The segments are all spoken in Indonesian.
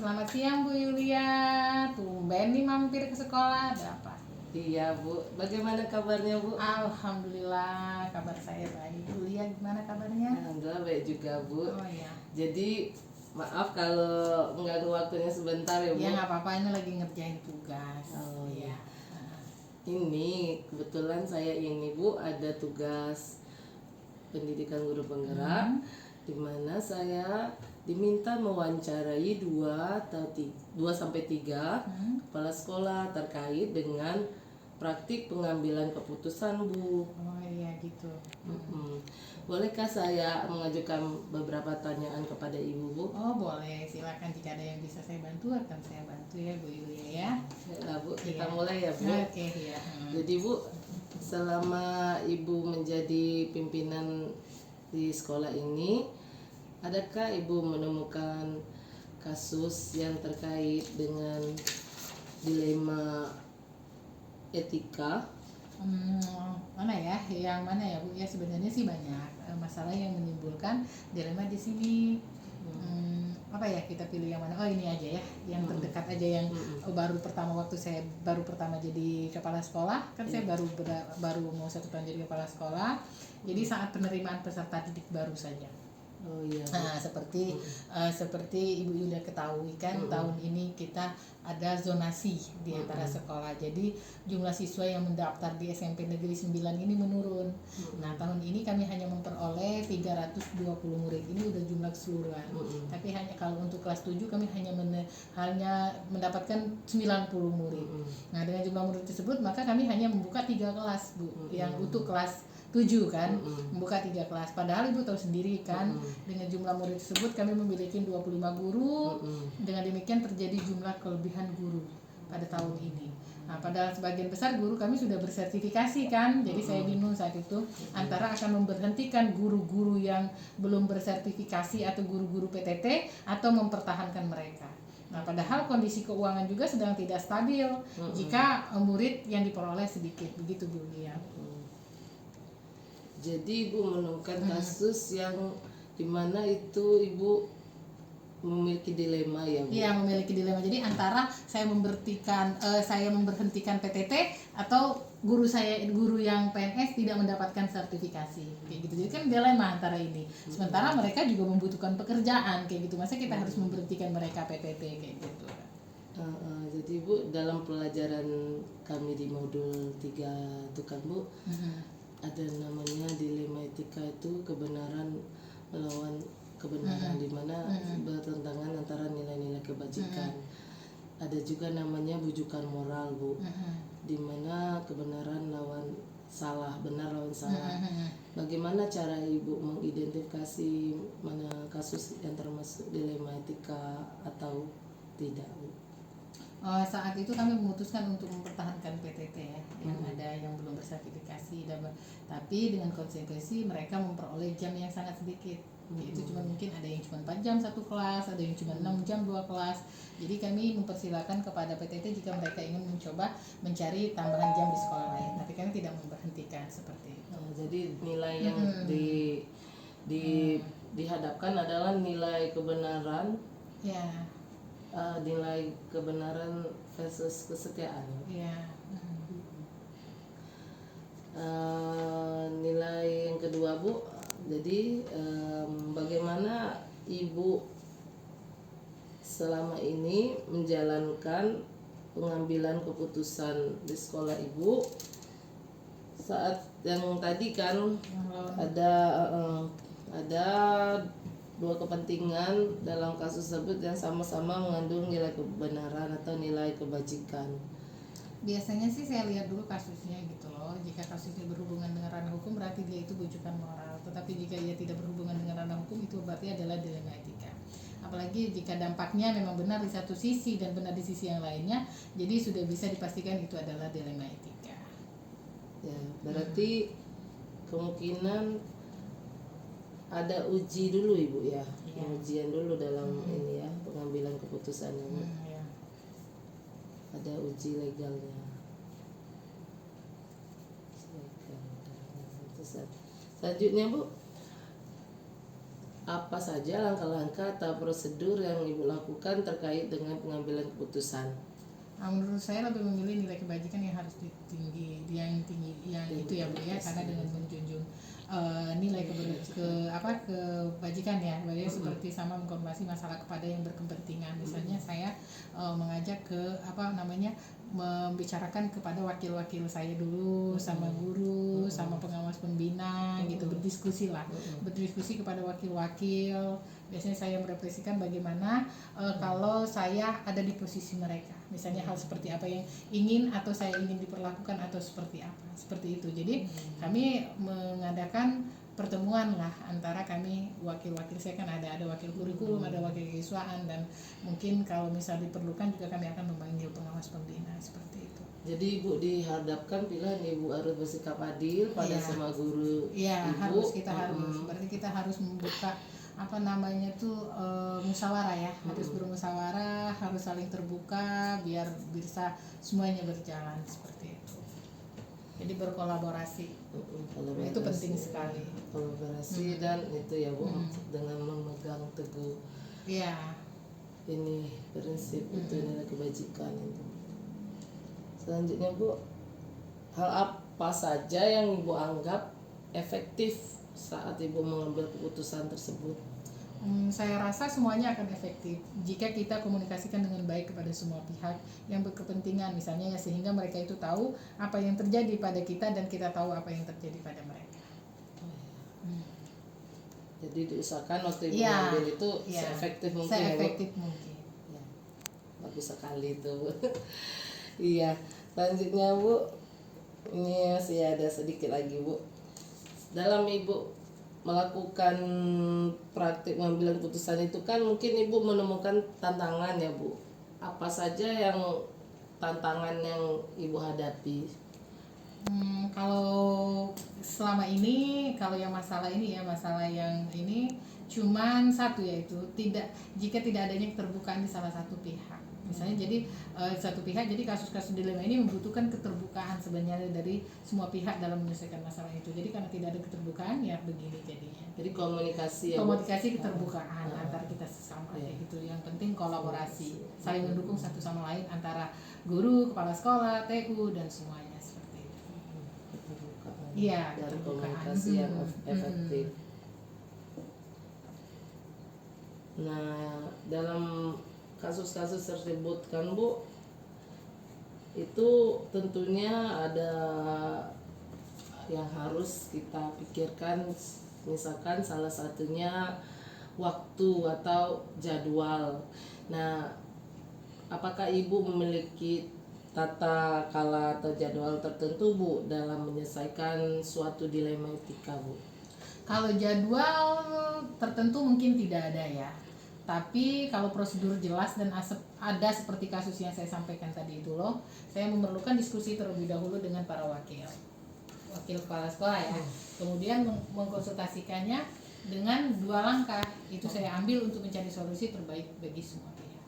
Selamat siang Bu Yulia. Tumben nih mampir ke sekolah, ada apa? Iya Bu, bagaimana kabarnya Bu? Alhamdulillah, kabar saya baik. Yulia gimana kabarnya? Alhamdulillah baik juga Bu. Oh iya. Jadi maaf kalau mengganggu waktunya sebentar ya Bu. Ya nggak apa-apa, ini lagi ngerjain tugas. Oh iya. Iya. Ini kebetulan saya ini Bu ada tugas pendidikan guru penggerak, di mana saya diminta mewawancarai 2 sampai 3 kepala sekolah terkait dengan praktik pengambilan keputusan Bu. Oh iya gitu. Bolehkah saya mengajukan beberapa pertanyaan kepada Ibu Bu? Oh boleh, silakan jika ada yang bisa saya bantu akan saya bantu ya Bu Yulia ya. Ya Bu, kita Iya. mulai ya Bu. Oke ya. Jadi Bu, selama Ibu menjadi pimpinan di sekolah ini, adakah Ibu menemukan kasus yang terkait dengan dilema etika? Mana ya? Yang mana ya Bu? Ya sebenarnya sih banyak masalah yang menimbulkan dilema di sini. Apa ya, kita pilih yang mana? Oh ini aja ya, yang terdekat aja, yang waktu saya baru pertama jadi kepala sekolah kan. Saya baru mau 1 tahun jadi kepala sekolah. Jadi saat penerimaan peserta didik baru saja. Oh iya Bu. Nah, seperti Ibu Yuda ketahui kan, tahun ini kita ada zonasi di antara sekolah. Jadi jumlah siswa yang mendaftar di SMP Negeri 9 ini menurun. Nah, tahun ini kami hanya memperoleh 320 murid. Ini udah jumlah keseluruhan. Tapi hanya kalau untuk kelas 7 kami hanya mendapatkan 90 murid. Nah, dengan jumlah murid tersebut maka kami hanya membuka 3 kelas, Bu. Yang untuk kelas 7 kan, membuka 3 kelas. Padahal Ibu tahu sendiri kan, dengan jumlah murid tersebut kami memiliki 25 guru. Dengan demikian terjadi jumlah kelebihan guru pada tahun ini. Nah, padahal sebagian besar guru kami sudah bersertifikasi kan. Jadi saya bingung saat itu antara akan memberhentikan guru-guru yang belum bersertifikasi atau guru-guru PTT atau mempertahankan mereka. Nah, padahal kondisi keuangan juga sedang tidak stabil jika murid yang diperoleh sedikit. Begitu Bu ya. Jadi Ibu menemukan kasus yang dimana itu Ibu memiliki dilema ya Bu? Iya, memiliki dilema. Jadi antara saya memberhentikan PTT atau guru yang PNS tidak mendapatkan sertifikasi kayak gitu. Jadi kan dilema antara ini. Sementara mereka juga membutuhkan pekerjaan kayak gitu. Masa kita harus memberhentikan mereka PTT kayak gitu. Jadi Bu, dalam pelajaran kami di modul 3 itu kan Bu, ada namanya dilema etika, itu kebenaran melawan kebenaran, di mana bertentangan antara nilai-nilai kebajikan. Ada juga namanya bujukan moral Bu, di mana kebenaran lawan salah, benar lawan salah. Bagaimana cara Ibu mengidentifikasi mana kasus yang termasuk dilema etika atau tidak Bu? Saat itu kami memutuskan untuk mempertahankan PTT ya, yang ada yang belum bersertifikasi, tapi dengan konsekuensi mereka memperoleh jam yang sangat sedikit. Itu cuma mungkin ada yang cuma 4 jam 1 kelas, ada yang cuma 6 jam 2 kelas. Jadi kami mempersilahkan kepada PTT jika mereka ingin mencoba mencari tambahan jam di sekolah lain, tapi kami tidak memberhentikan seperti itu. Jadi nilai yang dihadapkan adalah nilai kebenaran. Ya. Nilai kebenaran versus kesetiaan. Ya. Nilai yang kedua Bu, jadi bagaimana Ibu selama ini menjalankan pengambilan keputusan di sekolah Ibu saat yang tadi kan ada 2 kepentingan dalam kasus tersebut yang sama-sama mengandung nilai kebenaran atau nilai kebajikan. Biasanya sih saya lihat dulu kasusnya gitu loh. Jika kasusnya berhubungan dengan ranah hukum berarti dia itu bujukan moral. Tetapi jika ia tidak berhubungan dengan ranah hukum itu berarti adalah dilema etika. Apalagi jika dampaknya memang benar di satu sisi dan benar di sisi yang lainnya, jadi sudah bisa dipastikan itu adalah dilema etika. Ya, berarti kemungkinan ada uji dulu Ibu ya, ujian dulu dalam ini ya, pengambilan keputusan ini. Ada uji legalnya. Selanjutnya Bu, apa saja langkah-langkah atau prosedur yang Ibu lakukan terkait dengan pengambilan keputusan? Nah, menurut saya lebih memilih nilai kebajikan yang harus yang tinggi, yang itu ya Bu ya, karena dengan menjunjung nilai kebajikan ya, berarti seperti sama mengkonfirmasi masalah kepada yang berkepentingan. Misalnya saya mengajak ke membicarakan kepada wakil-wakil saya dulu, sama guru, sama pengawas pembina gitu, berdiskusi kepada wakil-wakil. Biasanya saya merefleksikan bagaimana kalau saya ada di posisi mereka, misalnya hal seperti apa yang ingin atau saya ingin diperlakukan atau seperti apa, seperti itu. Jadi kami mengadakan pertemuan lah antara kami wakil-wakil, saya kan ada wakil kurikulum, ada wakil keiswaan, dan mungkin kalau misal diperlukan juga kami akan memanggil pengawas pembina, seperti itu. Jadi Ibu dihadapkan pilihan Ibu harus bersikap adil pada semua guru. Iya, Ibu harus berarti kita harus membuka musyawarah ya, harus bermusyawarah, harus saling terbuka biar bisa semuanya berjalan seperti itu. Jadi berkolaborasi. Itu penting sekali. Kolaborasi dan itu ya Bu, dengan memegang teguh ini prinsip itu nilai kebajikan itu. Selanjutnya Bu, hal apa saja yang Ibu anggap efektif saat Ibu mengambil keputusan tersebut? Saya rasa semuanya akan efektif jika kita komunikasikan dengan baik kepada semua pihak yang berkepentingan, misalnya ya, sehingga mereka itu tahu apa yang terjadi pada kita dan kita tahu apa yang terjadi pada mereka. Jadi diusahakan waktu Ibu mengambil itu seefektif mungkin. Mungkin. Ya, bagus sekali itu. Iya. Selanjutnya Bu, ini masih ada sedikit lagi Bu. Dalam Ibu melakukan praktik pengambilan keputusan itu kan mungkin Ibu menemukan tantangan ya Bu. Apa saja yang tantangan yang Ibu hadapi? Kalau selama ini, kalau yang masalah yang ini cuman satu, yaitu jika tidak adanya keterbukaan di salah satu pihak. Misalnya jadi satu pihak, jadi kasus-kasus dilema ini membutuhkan keterbukaan sebenarnya dari semua pihak dalam menyelesaikan masalah itu. Jadi karena tidak ada keterbukaan ya begini jadinya. Jadi komunikasi keterbukaan antara kita sesama itu. Yang penting kolaborasi, saling mendukung satu sama lain antara guru, kepala sekolah, TU dan semuanya seperti itu. Iya, dan komunikasi yang efektif. Nah, dalam kasus-kasus tersebut kan Bu, itu tentunya ada yang harus kita pikirkan, misalkan salah satunya waktu atau jadwal. Nah, apakah Ibu memiliki tata kala atau jadwal tertentu Bu dalam menyelesaikan suatu dilema etika Bu? Kalau jadwal tertentu mungkin tidak ada ya. Tapi kalau prosedur jelas dan ada seperti kasus yang saya sampaikan tadi itu loh, saya memerlukan diskusi terlebih dahulu dengan para wakil kepala sekolah ya. Kemudian mengkonsultasikannya dengan 2 langkah. Itu saya ambil untuk mencari solusi terbaik bagi semua pihak.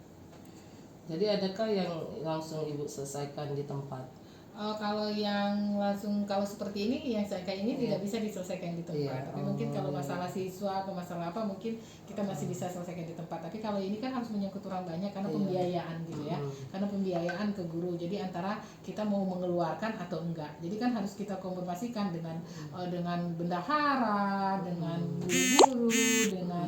Jadi adakah yang langsung Ibu selesaikan di tempat? Kalau yang langsung, kalau seperti ini yang saya kayak ini tidak bisa diselesaikan di tempat. Tapi mungkin kalau masalah siswa atau masalah apa mungkin kita masih bisa selesaikan di tempat. Tapi kalau ini kan harus menyangkut orang banyak karena pembiayaan gitu ya. Karena pembiayaan ke guru. Jadi antara kita mau mengeluarkan atau enggak. Jadi kan harus kita konfirmasikan dengan bendahara, dengan guru-guru, dengan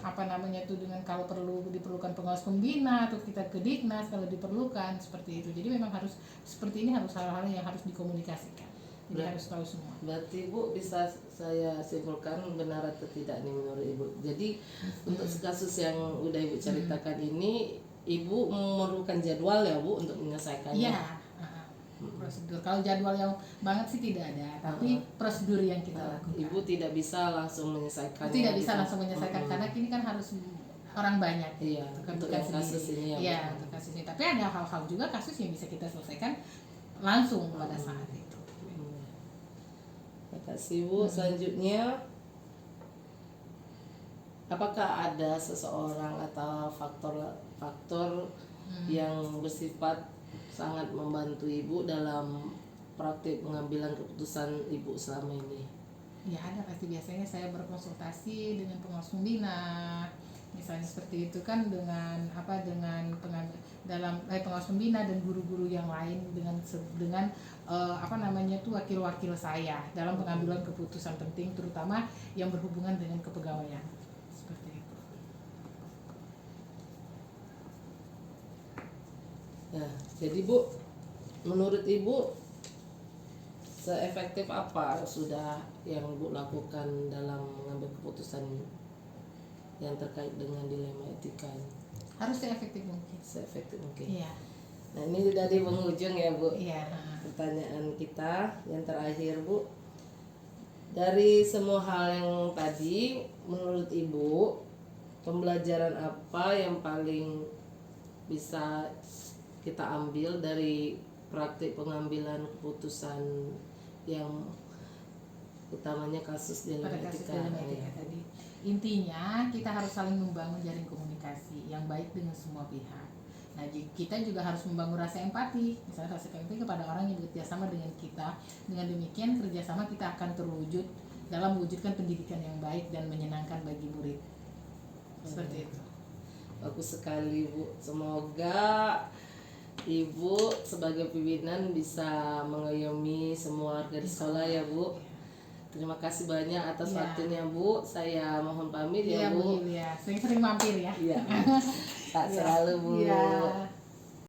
dengan kalau diperlukan pengawas pembina atau kita ke Diknas kalau diperlukan seperti itu. Jadi memang harus seperti ini, harus hal-hal yang harus dikomunikasikan. Jadi harus tahu semua. Berarti Bu, bisa saya simpulkan benar atau tidak nih menurut Ibu? Jadi untuk kasus yang udah Ibu ceritakan ini, Ibu memerlukan jadwal ya Bu untuk menyelesaikannya? Iya. Prosedur. Kalau jadwal yang banget sih tidak ada, tapi prosedur yang kita lakukan. Ibu tidak bisa langsung menyelesaikan. Tidak bisa langsung menyelesaikan karena ini kan harus orang banyak. Iya. Untuk kasus ini ya. Iya, untuk kasus ini. Tapi ada hal-hal juga kasus yang bisa kita selesaikan langsung pada saat itu. Terima kasih Bu. Selanjutnya, apakah ada seseorang atau faktor yang bersifat sangat membantu Ibu dalam praktik pengambilan keputusan Ibu selama ini? Ya ada pasti, biasanya saya berkonsultasi dengan pengawas pembina, misalnya seperti itu kan, dengan pengawas pembina dan guru-guru yang lain, dengan wakil-wakil saya dalam pengambilan keputusan penting, terutama yang berhubungan dengan kepegawaian seperti itu. Nah, jadi Bu, menurut Ibu seefektif apa sudah yang Bu lakukan dalam mengambil keputusan yang terkait dengan dilema etika ini? Harus seefektif mungkin. Seefektif mungkin. Iya. Nah, ini dari penghujung ya Bu. Iya. Pertanyaan kita yang terakhir Bu, dari semua hal yang tadi, menurut Ibu pembelajaran apa yang paling bisa kita ambil dari praktik pengambilan keputusan yang utamanya kasus dilema Pada kasus etika? dilema etika tadi, intinya kita harus saling membangun jaring komunikasi yang baik dengan semua pihak. Nah, kita juga harus membangun rasa empati, misalnya rasa empati kepada orang yang bekerja sama dengan kita. Dengan demikian kerjasama kita akan terwujud dalam mewujudkan pendidikan yang baik dan menyenangkan bagi murid. Seperti itu. Bagus sekali Bu. Semoga Ibu sebagai pimpinan bisa mengayomi semua warga di sekolah ya Bu. Terima kasih banyak atas waktunya Bu. Saya mohon pamit ya Bu. Iya, sering-sering mampir ya. Iya. Tak selalu Bu. Iya.